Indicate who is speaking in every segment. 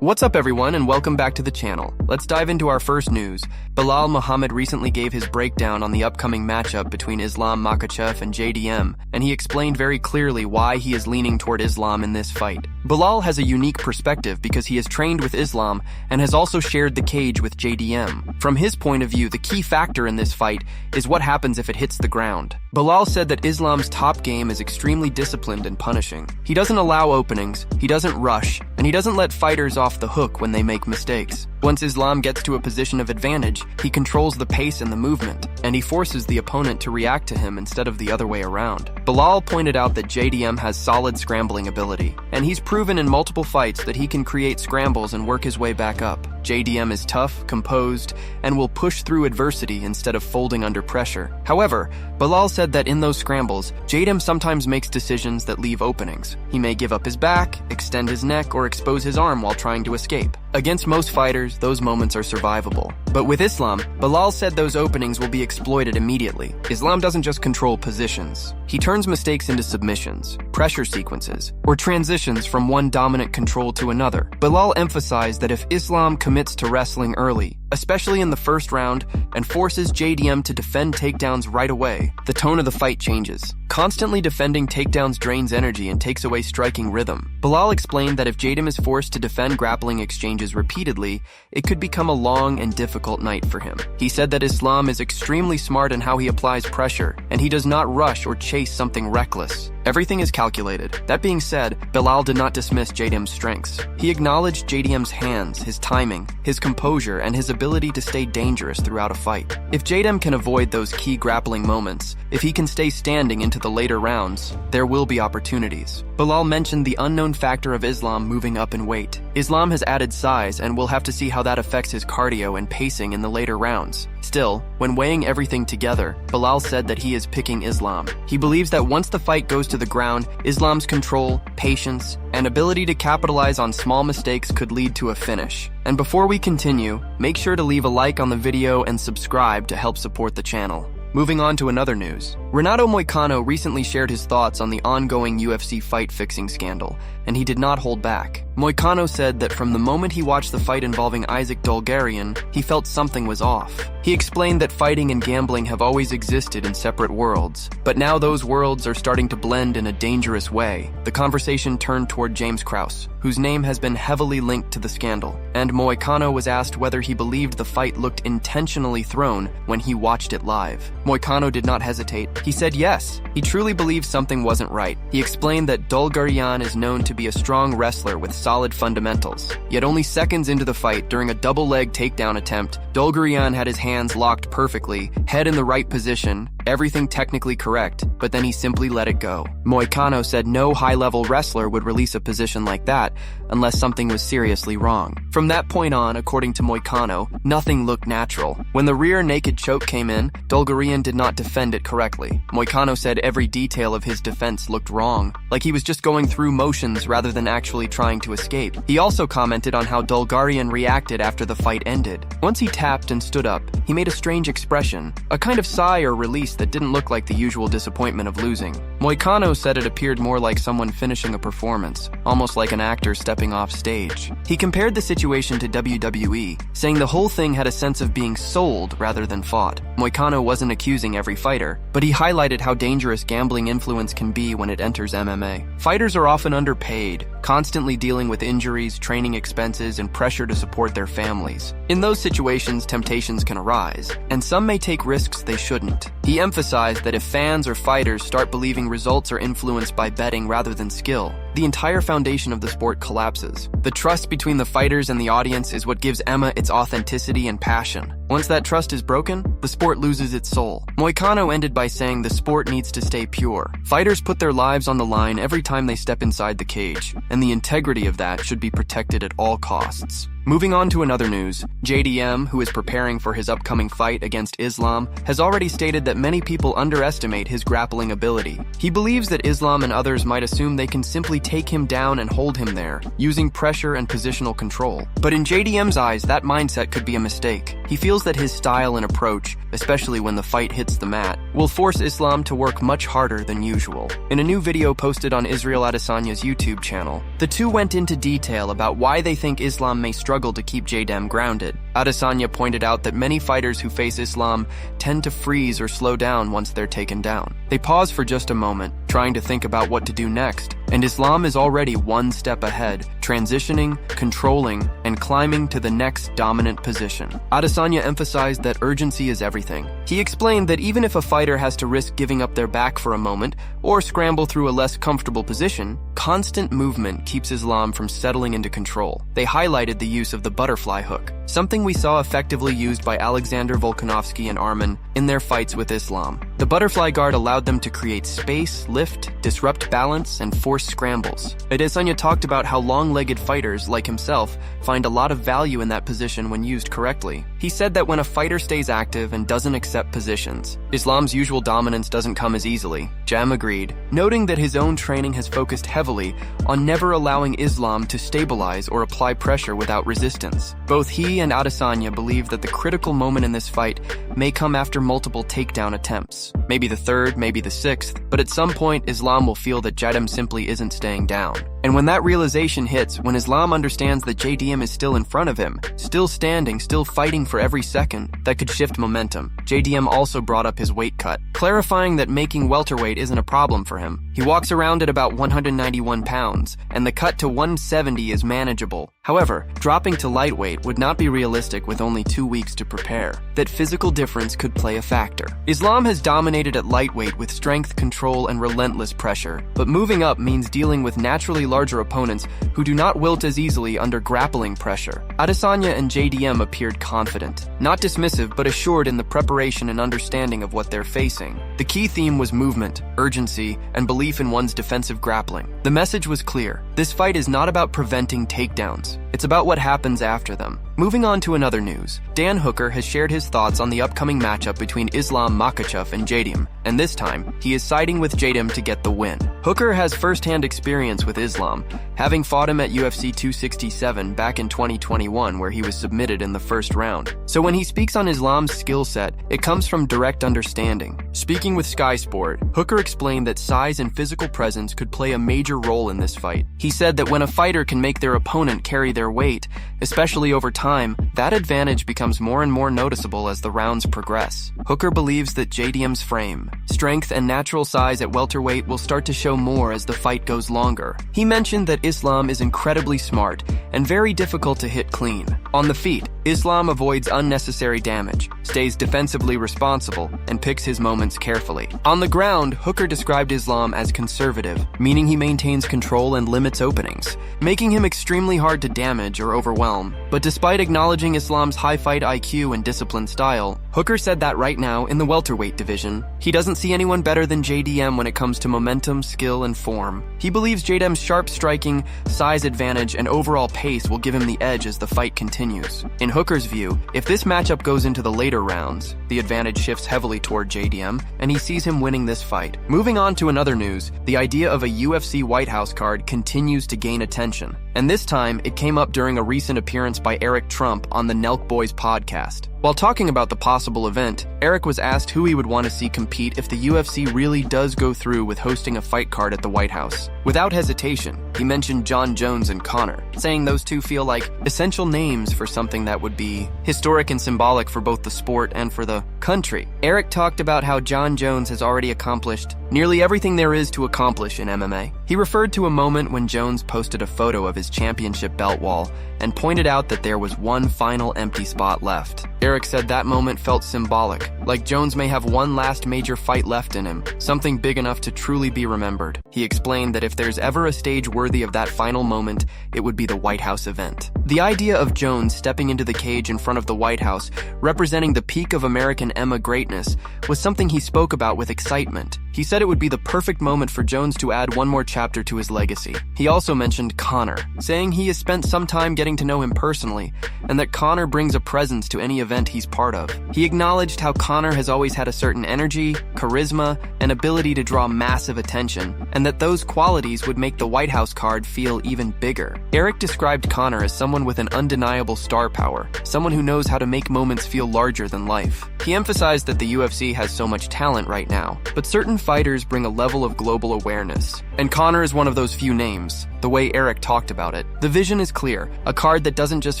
Speaker 1: What's up everyone and welcome back to the channel. Let's dive into our first news. Belal Muhammad recently gave his breakdown on the upcoming matchup between Islam Makhachev and JDM, and he explained very clearly why he is leaning toward Islam in this fight. Belal has a unique perspective because he has trained with Islam and has also shared the cage with JDM. From his point of view, the key factor in this fight is what happens if it hits the ground. Belal said that Islam's top game is extremely disciplined and punishing. He doesn't allow openings, he doesn't rush, and he doesn't let fighters off the hook when they make mistakes. Once Islam gets to a position of advantage, he controls the pace and the movement, and he forces the opponent to react to him instead of the other way around. Belal pointed out that JDM has solid scrambling ability, and he's proven in multiple fights that he can create scrambles and work his way back up. JDM is tough, composed, and will push through adversity instead of folding under pressure. However, Belal said that in those scrambles, JDM sometimes makes decisions that leave openings. He may give up his back, extend his neck, or expose his arm while trying to escape. Against most fighters, those moments are survivable. But with Islam, Belal said those openings will be exploited immediately. Islam doesn't just control positions. He turns mistakes into submissions, pressure sequences, or transitions from one dominant control to another. Belal emphasized that if Islam commits to wrestling early, especially in the first round, and forces JDM to defend takedowns right away, the tone of the fight changes. Constantly defending takedowns drains energy and takes away striking rhythm. Belal explained that if JDM is forced to defend grappling exchanges repeatedly, it could become a long and difficult night for him. He said that Islam is extremely smart in how he applies pressure, and he does not rush or chase something reckless. Everything is calculated. That being said, Belal did not dismiss JDM's strengths. He acknowledged JDM's hands, his timing, his composure, and his ability to stay dangerous throughout a fight. If JDM can avoid those key grappling moments, if he can stay standing into the later rounds, there will be opportunities. Belal mentioned the unknown factor of Islam moving up in weight. Islam has added size, and we'll have to see how that affects his cardio and pacing in the later rounds. Still, when weighing everything together, Belal said that he is picking Islam. He believes that once the fight goes to the ground, Islam's control, patience, and ability to capitalize on small mistakes could lead to a finish. And before we continue, make sure to leave a like on the video and subscribe to help support the channel. Moving on to another news. Renato Moicano recently shared his thoughts on the ongoing UFC fight fixing scandal, and he did not hold back. Moicano said that from the moment he watched the fight involving Isaac Dolgarian, he felt something was off. He explained that fighting and gambling have always existed in separate worlds, but now those worlds are starting to blend in a dangerous way. The conversation turned toward James Krause, whose name has been heavily linked to the scandal, and Moicano was asked whether he believed the fight looked intentionally thrown when he watched it live. Moicano did not hesitate. He said yes, he truly believes something wasn't right. He explained that Dolgarian is known to be a strong wrestler with solid fundamentals. Yet only seconds into the fight, during a double-leg takedown attempt, Dolgarian had his hands locked perfectly, head in the right position, everything technically correct, but then he simply let it go. Moicano said no high-level wrestler would release a position like that unless something was seriously wrong. From that point on, according to Moicano, nothing looked natural. When the rear naked choke came in, Dolgarian did not defend it correctly. Moicano said every detail of his defense looked wrong, like he was just going through motions rather than actually trying to escape. He also commented on how Dolgarian reacted after the fight ended. Once he tapped and stood up, he made a strange expression, a kind of sigh or release that didn't look like the usual disappointment of losing. Moicano said it appeared more like someone finishing a performance, almost like an actor stepping off stage. He compared the situation to WWE, saying the whole thing had a sense of being sold rather than fought. Moicano wasn't accusing every fighter, but he highlighted how dangerous gambling influence can be when it enters MMA. Fighters are often underpaid, constantly dealing with injuries, training expenses, and pressure to support their families. In those situations, temptations can arise, and some may take risks they shouldn't. He emphasized that if fans or fighters start believing results are influenced by betting rather than skill, the entire foundation of the sport collapses. The trust between the fighters and the audience is what gives MMA its authenticity and passion. Once that trust is broken, the sport loses its soul. Moicano ended by saying the sport needs to stay pure. Fighters put their lives on the line every time they step inside the cage, and the integrity of that should be protected at all costs. Moving on to another news, JDM, who is preparing for his upcoming fight against Islam, has already stated that many people underestimate his grappling ability. He believes that Islam and others might assume they can simply take him down and hold him there, using pressure and positional control. But in JDM's eyes, that mindset could be a mistake. He feels that his style and approach, especially when the fight hits the mat, will force Islam to work much harder than usual. In a new video posted on Israel Adesanya's YouTube channel, the two went into detail about why they think Islam may struggle to keep JDM grounded. Adesanya pointed out that many fighters who face Islam tend to freeze or slow down once they're taken down. They pause for just a moment, trying to think about what to do next, and Islam is already one step ahead, transitioning, controlling, and climbing to the next dominant position. Adesanya emphasized that urgency is everything. He explained that even if a fighter has to risk giving up their back for a moment or scramble through a less comfortable position, constant movement keeps Islam from settling into control. They highlighted the use of the butterfly hook, something we saw effectively used by Alexander Volkanovski and Arman in their fights with Islam. The butterfly guard allowed them to create space, lift, disrupt balance, and force scrambles. Adesanya talked about how long-legged fighters, like himself, find a lot of value in that position when used correctly. He said that when a fighter stays active and doesn't accept positions, Islam's usual dominance doesn't come as easily. Jam agreed, noting that his own training has focused heavily on never allowing Islam to stabilize or apply pressure without resistance. Both he and Adesanya believe that the critical moment in this fight may come after multiple takedown attempts. Maybe the third, maybe the sixth, but at some point Islam will feel that JDM simply isn't staying down. And when that realization hits, when Islam understands that JDM is still in front of him, still standing, still fighting for every second, that could shift momentum. JDM also brought up his weight cut, clarifying that making welterweight isn't a problem for him. He walks around at about 191 pounds, and the cut to 170 is manageable. However, dropping to lightweight would not be realistic with only 2 weeks to prepare. That physical difference could play a factor. Islam has dominated at lightweight with strength, control, and relentless pressure, but moving up means dealing with naturally larger opponents who do not wilt as easily under grappling pressure. Adesanya and JDM appeared confident, not dismissive but assured in the preparation and understanding of what they're facing. The key theme was movement, urgency, and belief in one's defensive grappling. The message was clear. This fight is not about preventing takedowns. It's about what happens after them. Moving on to another news, Dan Hooker has shared his thoughts on the upcoming matchup between Islam Makhachev and JDM, and this time, he is siding with JDM to get the win. Hooker has first-hand experience with Islam, having fought him at UFC 267 back in 2021 where he was submitted in the first round. So when he speaks on Islam's skill set, it comes from direct understanding. Speaking with Sky Sport, Hooker explained that size and physical presence could play a major role in this fight. He said that when a fighter can make their opponent carry their weight, especially over time, that advantage becomes more and more noticeable as the rounds progress. Hooker believes that JDM's frame, strength, and natural size at welterweight will start to show more as the fight goes longer. He mentioned that Islam is incredibly smart and very difficult to hit clean. On the feet, Islam avoids unnecessary damage, stays defensively responsible, and picks his moments carefully. On the ground, Hooker described Islam as conservative, meaning he maintains control and limits openings, making him extremely hard to damage or overwhelm. But despite acknowledging Islam's high fight IQ and disciplined style, Hooker said that right now, in the welterweight division, he doesn't see anyone better than JDM when it comes to momentum, skill, and form. He believes JDM's sharp striking, size advantage, and overall pace will give him the edge as the fight continues. In Hooker's view, if this matchup goes into the later rounds, the advantage shifts heavily toward JDM, and he sees him winning this fight. Moving on to another news, the idea of a UFC White House card continues to gain attention, and this time it came up during a recent appearance by Eric Trump on the Nelk Boys podcast. While talking about the possible event, Eric was asked who he would want to see compete if the UFC really does go through with hosting a fight card at the White House. Without hesitation, he mentioned Jon Jones and Conor, saying those two feel like essential names for something that would be historic and symbolic for both the sport and for the country. Eric talked about how Jon Jones has already accomplished nearly everything there is to accomplish in MMA. He referred to a moment when Jones posted a photo of his championship belt wall and pointed out that there was one final empty spot left. Eric said that moment felt symbolic, like Jones may have one last major fight left in him, something big enough to truly be remembered. He explained that if there's ever a stage worthy of that final moment, it would be the White House event. The idea of Jones stepping into the cage in front of the White House, representing the peak of American MMA greatness, was something he spoke about with excitement. He said it would be the perfect moment for Jones to add one more chapter to his legacy. He also mentioned Conor, saying he has spent some time getting to know him personally, and that Conor brings a presence to any event he's part of. He acknowledged how Conor has always had a certain energy, charisma, and ability to draw massive attention, and that those qualities would make the White House card feel even bigger. Eric described Conor as someone with an undeniable star power, someone who knows how to make moments feel larger than life. He emphasized that the UFC has so much talent right now, but certain fighters bring a level of global awareness. And Conor is one of those few names, the way Eric talked about it. The vision is clear, a card that doesn't just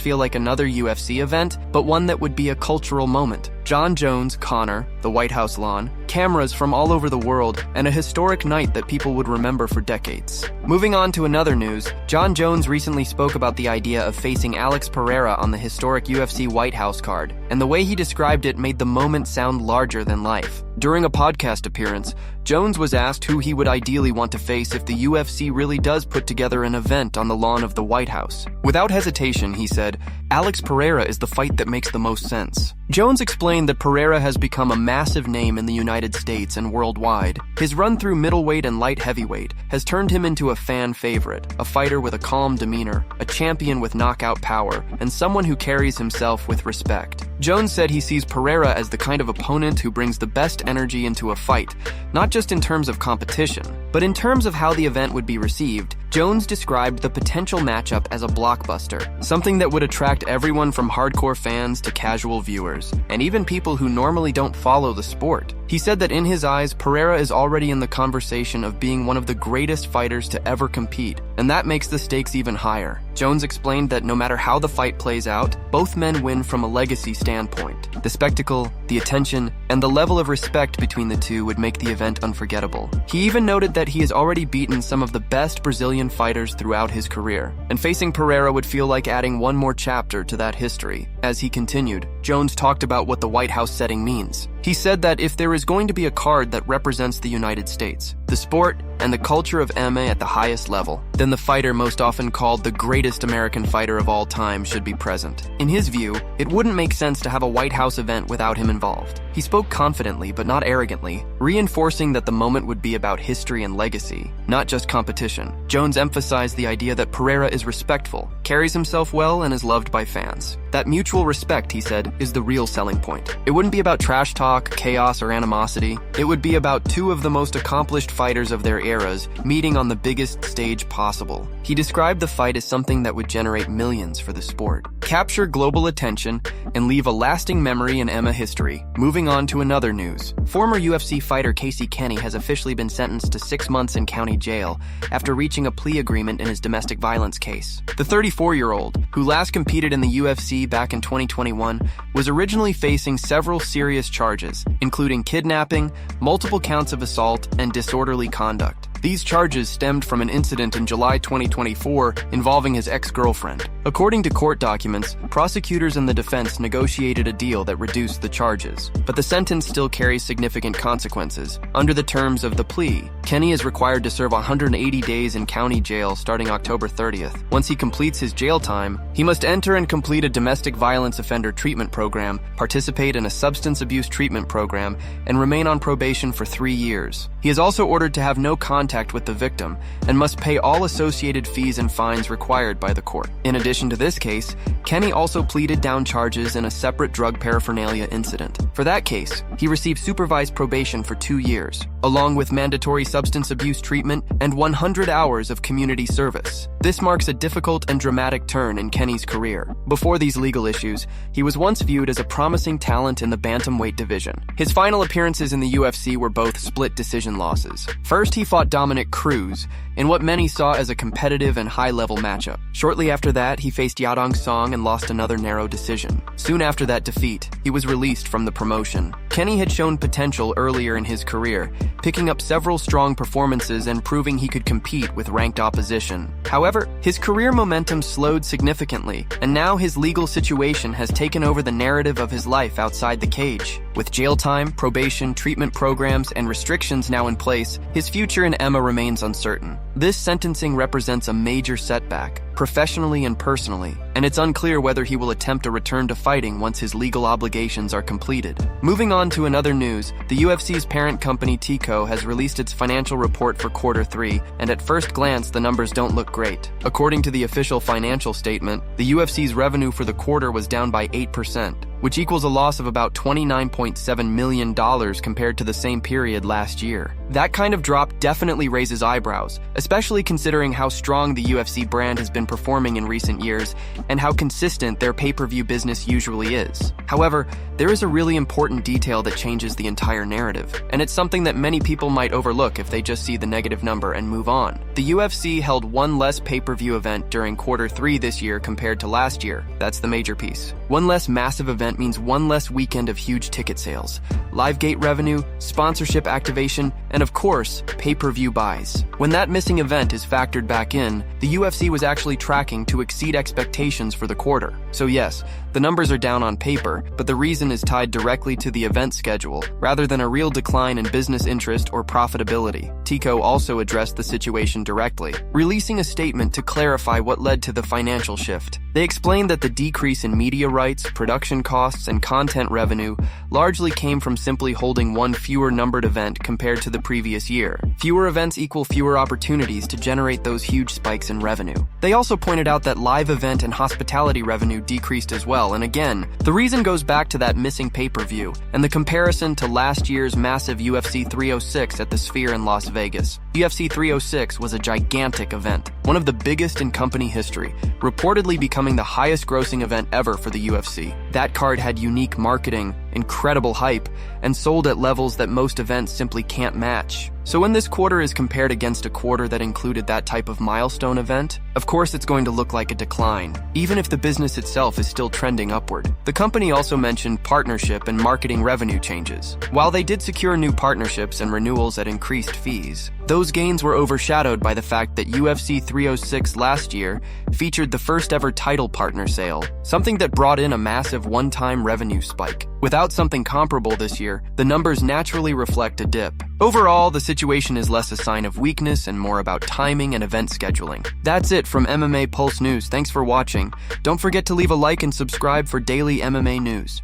Speaker 1: feel like another UFC event, but one that would be a cultural moment. Jon Jones, Conor, the White House lawn, cameras from all over the world, and a historic night that people would remember for decades. Moving on to another news, Jon Jones recently spoke about the idea of facing Alex Pereira on the historic UFC White House card, and the way he described it made the moment sound larger than life. During a podcast appearance, Jones was asked who he would ideally want to face if the UFC really does put together an event on the lawn of the White House. Without hesitation, he said, Alex Pereira is the fight that makes the most sense. Jones explained that Pereira has become a massive name in the United States and worldwide. His run through middleweight and light heavyweight has turned him into a fan favorite, a fighter with a calm demeanor, a champion with knockout power, and someone who carries himself with respect. Jones said he sees Pereira as the kind of opponent who brings the best energy into a fight, not just in terms of competition, but in terms of how the event would be received. Jones described the potential matchup as a blockbuster, something that would attract everyone from hardcore fans to casual viewers, and even people who normally don't follow the sport. He said that in his eyes, Pereira is already in the conversation of being one of the greatest fighters to ever compete, and that makes the stakes even higher. Jones explained that no matter how the fight plays out, both men win from a legacy standpoint. The spectacle, the attention, and the level of respect between the two would make the event unforgettable. He even noted that he has already beaten some of the best Brazilian fighters throughout his career, and facing Pereira would feel like adding one more chapter to that history. As he continued, Jones talked about what the White House setting means. He said that if there is going to be a card that represents the United States, the sport, and the culture of MMA at the highest level, then the fighter most often called the greatest American fighter of all time should be present. In his view, it wouldn't make sense to have a White House event without him involved. He spoke confidently but not arrogantly, reinforcing that the moment would be about history and legacy, not just competition. Jones emphasized the idea that Pereira is respectful, carries himself well, and is loved by fans. That mutual respect, he said, is the real selling point. It wouldn't be about trash talk, chaos, or animosity. It would be about two of the most accomplished fighters of their eras meeting on the biggest stage possible. He described the fight as something that would generate millions for the sport, capture global attention, and leave a lasting memory in MMA history. Moving on to another news. Former UFC fighter Kenney has officially been sentenced to 6 months in county jail after reaching a plea agreement in his domestic violence case. The 34-year-old, who last competed in the UFC back in 2021, was originally facing several serious charges, including kidnapping, multiple counts of assault, and disorderly conduct. These charges stemmed from an incident in July 2024 involving his ex-girlfriend. According to court documents, prosecutors and the defense negotiated a deal that reduced the charges, but the sentence still carries significant consequences. Under the terms of the plea, Kenney is required to serve 180 days in county jail starting October 30th. Once he completes his jail time, he must enter and complete a domestic violence offender treatment program, participate in a substance abuse treatment program, and remain on probation for 3 years. He is also ordered to have no contact with the victim and must pay all associated fees and fines required by the court. In addition to this case, Kenney also pleaded down charges in a separate drug paraphernalia incident. For that case, he received supervised probation for 2 years, along with mandatory substance abuse treatment and 100 hours of community service. This marks a difficult and dramatic turn in Kenney's career. Before these legal issues, he was once viewed as a promising talent in the bantamweight division. His final appearances in the UFC were both split decision losses. First, he fought Dominic Cruz in what many saw as a competitive and high-level matchup. Shortly after that, he faced Yadong Song and lost another narrow decision. Soon after that defeat, he was released from the promotion. Kenney had shown potential earlier in his career, picking up several strong performances and proving he could compete with ranked opposition. However, his career momentum slowed significantly, and now his legal situation has taken over the narrative of his life outside the cage. With jail time, probation, treatment programs, and restrictions now in place, his future in MMA remains uncertain. This sentencing represents a major setback, professionally and personally, and it's unclear whether he will attempt a return to fighting once his legal obligations are completed. Moving on to another news, the UFC's parent company TCO has released its financial report for quarter 3, and at first glance the numbers don't look great. According to the official financial statement, the UFC's revenue for the quarter was down by 8%, which equals a loss of about $29.7 million compared to the same period last year. That kind of drop definitely raises eyebrows, especially considering how strong the UFC brand has been performing in recent years and how consistent their pay-per-view business usually is. However, there is a really important detail that changes the entire narrative, and it's something that many people might overlook if they just see the negative number and move on. The UFC held one less pay-per-view event during quarter 3 this year compared to last year. That's the major piece. One less massive event means one less weekend of huge ticket sales, live gate revenue, sponsorship activation, and of course, pay-per-view buys. When that missing event is factored back in, the UFC was actually tracking to exceed expectations for the quarter. So yes, the numbers are down on paper, but the reason is tied directly to the event schedule, rather than a real decline in business interest or profitability. TCO also addressed the situation directly, releasing a statement to clarify what led to the financial shift. They explained that the decrease in media rights, production costs, and content revenue largely came from simply holding one fewer numbered event compared to the previous year. Fewer events equal fewer opportunities to generate those huge spikes in revenue. They also pointed out that live event and hospitality revenue decreased as well, and again, the reason goes back to that missing pay-per-view and the comparison to last year's massive UFC 306 at the Sphere in Las Vegas. UFC 306 was a gigantic event, one of the biggest in company history, reportedly becoming the highest grossing event ever for the UFC. That card had unique marketing, incredible hype, and sold at levels that most events simply can't match. So when this quarter is compared against a quarter that included that type of milestone event, of course it's going to look like a decline, even if the business itself is still trending upward. The company also mentioned partnership and marketing revenue changes. While they did secure new partnerships and renewals at increased fees, those gains were overshadowed by the fact that UFC 306 last year featured the first ever title partner sale, something that brought in a massive one-time revenue spike. Without something comparable this year, the numbers naturally reflect a dip. Overall, the situation is less a sign of weakness and more about timing and event scheduling. That's it from MMA Pulse News. Thanks for watching. Don't forget to leave a like and subscribe for daily MMA news.